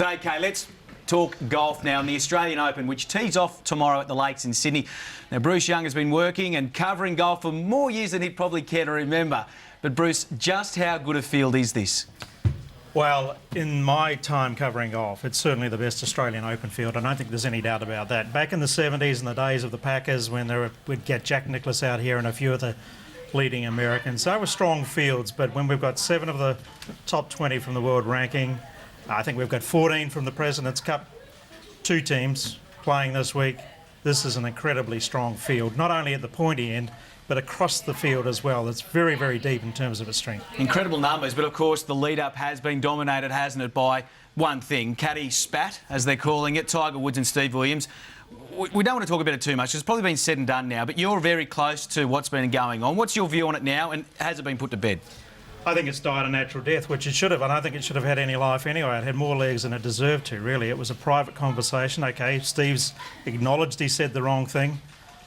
Okay, let's talk golf now in the Australian Open, which tees off tomorrow at the Lakes in Sydney. Now, Bruce Young has been working and covering golf for more years than he'd probably care to remember. But, Bruce, just how good a field is this? Well, in my time covering golf, it's certainly the best Australian Open field. I don't think there's any doubt about that. Back in the 70s and the days of the Packers, when we'd get Jack Nicklaus out here and a few of the leading Americans, they were strong fields. But when we've got 7 of the top 20 from the world ranking, I think we've got 14 from the President's Cup, 2 teams playing this week. This is an incredibly strong field, not only at the pointy end, but across the field as well. It's very, very deep in terms of its strength. Incredible numbers, but of course the lead-up has been dominated, hasn't it, by one thing, caddy spat, as they're calling it, Tiger Woods and Steve Williams. We don't want to talk about it too much. It's probably been said and done now, but you're very close to what's been going on. What's your view on it now, and has it been put to bed? I think it's died a natural death, which it should have. I don't think it should have had any life anyway. It had more legs than it deserved to, really. It was a private conversation. OK, Steve's acknowledged he said the wrong thing,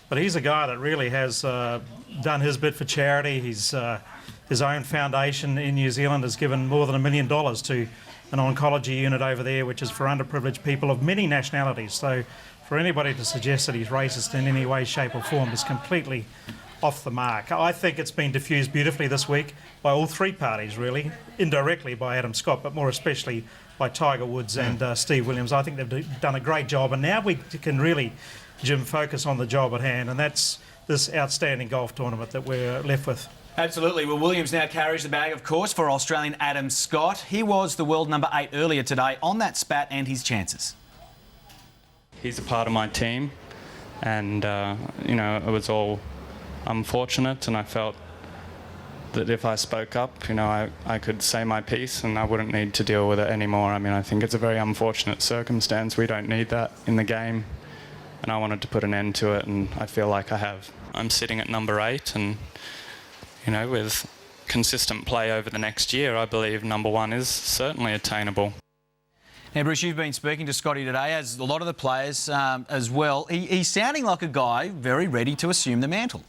but he's a guy that really has done his bit for charity. His own foundation in New Zealand has given more than $1 million to an oncology unit over there, which is for underprivileged people of many nationalities. So for anybody to suggest that he's racist in any way, shape or form is completely off the mark. I think it's been diffused beautifully this week by all 3 parties, really, indirectly by Adam Scott, but more especially by Tiger Woods and Steve Williams. I think they've done a great job, and now we can really, Jim, focus on the job at hand, and that's this outstanding golf tournament that we're left with. Absolutely. Well, Williams now carries the bag, of course, for Australian Adam Scott. He was the world number 8 earlier today on that spat and his chances. He's a part of my team, and, you know, it was all unfortunate, and I felt that if I spoke up, you know, I could say my piece and I wouldn't need to deal with it anymore. I mean, I think it's a very unfortunate circumstance. We don't need that in the game, and I wanted to put an end to it, and I feel like I have. I'm sitting at number 8, and, you know, with consistent play over the next year, I believe number 1 is certainly attainable. Now, Bruce, you've been speaking to Scotty today, as a lot of the players as well. He's sounding like a guy very ready to assume the mantle.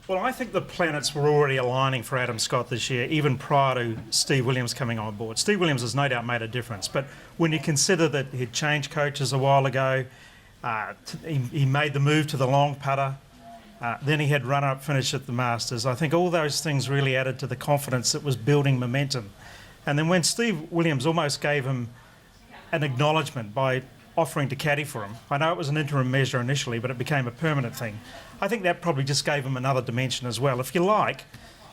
Well, I think the planets were already aligning for Adam Scott this year, even prior to Steve Williams coming on board. Steve Williams has no doubt made a difference, but when you consider that he'd changed coaches a while ago, he made the move to the long putter, then he had runner-up finish at the Masters. I think all those things really added to the confidence that was building momentum. And then when Steve Williams almost gave him an acknowledgement by offering to caddy for him. I know it was an interim measure initially, but it became a permanent thing. I think that probably just gave him another dimension as well. If you like,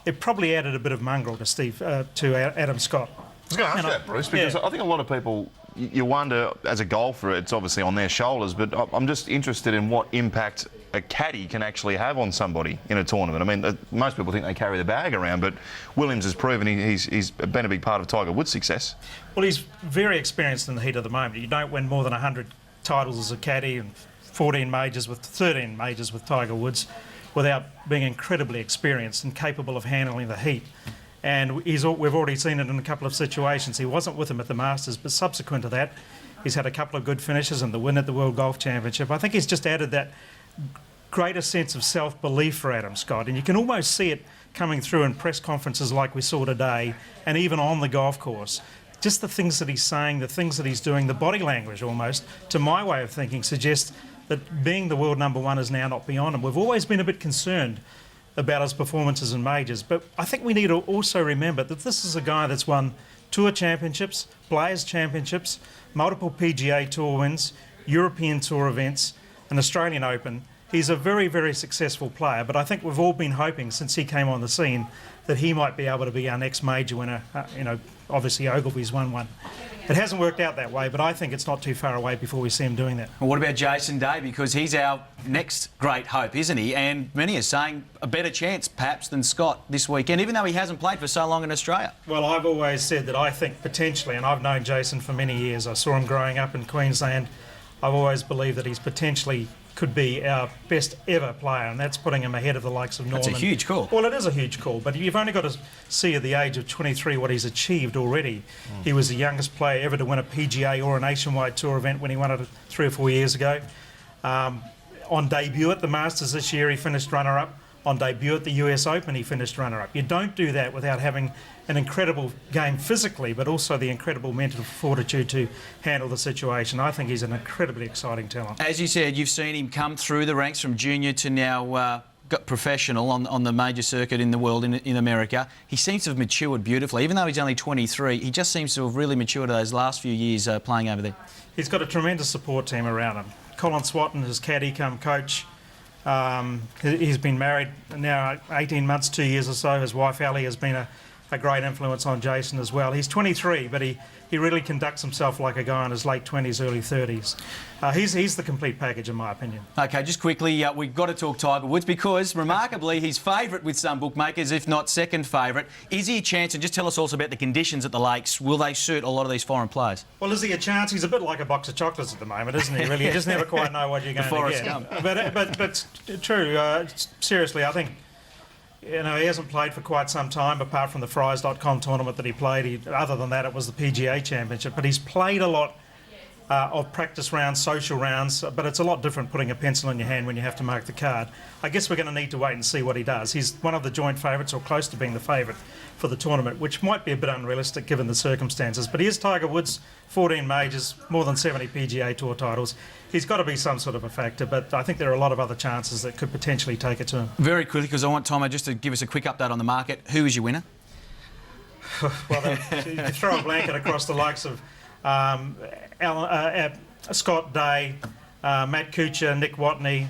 it probably added a bit of mongrel to Adam Scott. I was going to ask that, Bruce, because I think a lot of people, you wonder, as a golfer, it's obviously on their shoulders, but I'm just interested in what impact a caddy can actually have on somebody in a tournament. I mean, most people think they carry the bag around, but Williams has proven he's been a big part of Tiger Woods' success. Well, he's very experienced in the heat of the moment. You don't win more than 100 titles as a caddy and 13 majors with Tiger Woods without being incredibly experienced and capable of handling the heat. And we've already seen it in a couple of situations. He wasn't with him at the Masters, but subsequent to that, he's had a couple of good finishes and the win at the World Golf Championship. I think he's just added that greater sense of self-belief for Adam Scott, and you can almost see it coming through in press conferences like we saw today, and even on the golf course. Just the things that he's saying, the things that he's doing, the body language almost, to my way of thinking, suggests that being the world number 1 is now not beyond him. We've always been a bit concerned about his performances in majors, but I think we need to also remember that this is a guy that's won Tour Championships, Players Championships, multiple PGA Tour wins, European Tour events, an Australian Open. He's a very, very successful player, but I think we've all been hoping since he came on the scene that he might be able to be our next major winner. You know, obviously Ogilvy's won one. It hasn't worked out that way, but I think it's not too far away before we see him doing that. Well, what about Jason Day? Because he's our next great hope, isn't he? And many are saying a better chance, perhaps, than Scott this weekend, even though he hasn't played for so long in Australia. Well, I've always said that I think potentially, and I've known Jason for many years, I saw him growing up in Queensland, I've always believed that he's potentially could be our best ever player, and that's putting him ahead of the likes of Norman. That's a huge call. Well, it is a huge call, but you've only got to see at the age of 23 what he's achieved already. He was the youngest player ever to win a PGA or a nationwide tour event when he won it 3 or 4 years ago. On debut at the Masters this year, he finished runner-up. On debut at the US Open, he finished runner-up. You don't do that without having an incredible game physically, but also the incredible mental fortitude to handle the situation. I think he's an incredibly exciting talent. As you said, you've seen him come through the ranks from junior to now got professional on the major circuit in the world, in America. He seems to have matured beautifully. Even though he's only 23, he just seems to have really matured those last few years playing over there. He's got a tremendous support team around him. Colin Swatton, his caddy come coach. He's been married now 18 months, 2 years or so. His wife Ali has been a great influence on Jason as well. He's 23, but he really conducts himself like a guy in his late 20s, early 30s. He's the complete package, in my opinion. OK, just quickly, we've got to talk Tiger Woods because, remarkably, he's favourite with some bookmakers, if not second favourite. Is he a chance? And just tell us also about the conditions at the Lakes. Will they suit a lot of these foreign players? Well, is he a chance? He's a bit like a box of chocolates at the moment, isn't he, really? You just never quite know what you're going to get. But true, seriously, I think, you know, he hasn't played for quite some time, apart from the Fries.com tournament that he played. Other than that, it was the PGA Championship. But he's played a lot of practice rounds, social rounds, but it's a lot different putting a pencil in your hand when you have to mark the card. I guess we're going to need to wait and see what he does. He's one of the joint favourites, or close to being the favourite for the tournament, which might be a bit unrealistic given the circumstances. But he is Tiger Woods, 14 majors, more than 70 PGA Tour titles. He's got to be some sort of a factor, but I think there are a lot of other chances that could potentially take it to him. Very quickly, because I want Tomo just to give us a quick update on the market. Who is your winner? Well, you throw a blanket across the likes of Scott Day, Matt Kuchar, Nick Watney.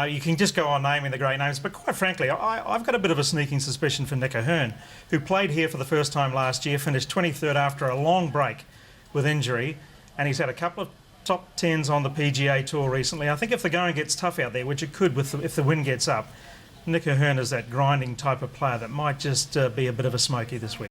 You can just go on naming the great names, but quite frankly, I've got a bit of a sneaking suspicion for Nick Ahern, who played here for the first time last year, finished 23rd after a long break with injury, and he's had a couple of top 10s on the PGA Tour recently. I think if the going gets tough out there, which it could if the wind gets up, Nick Ahern is that grinding type of player that might just be a bit of a smoky this week.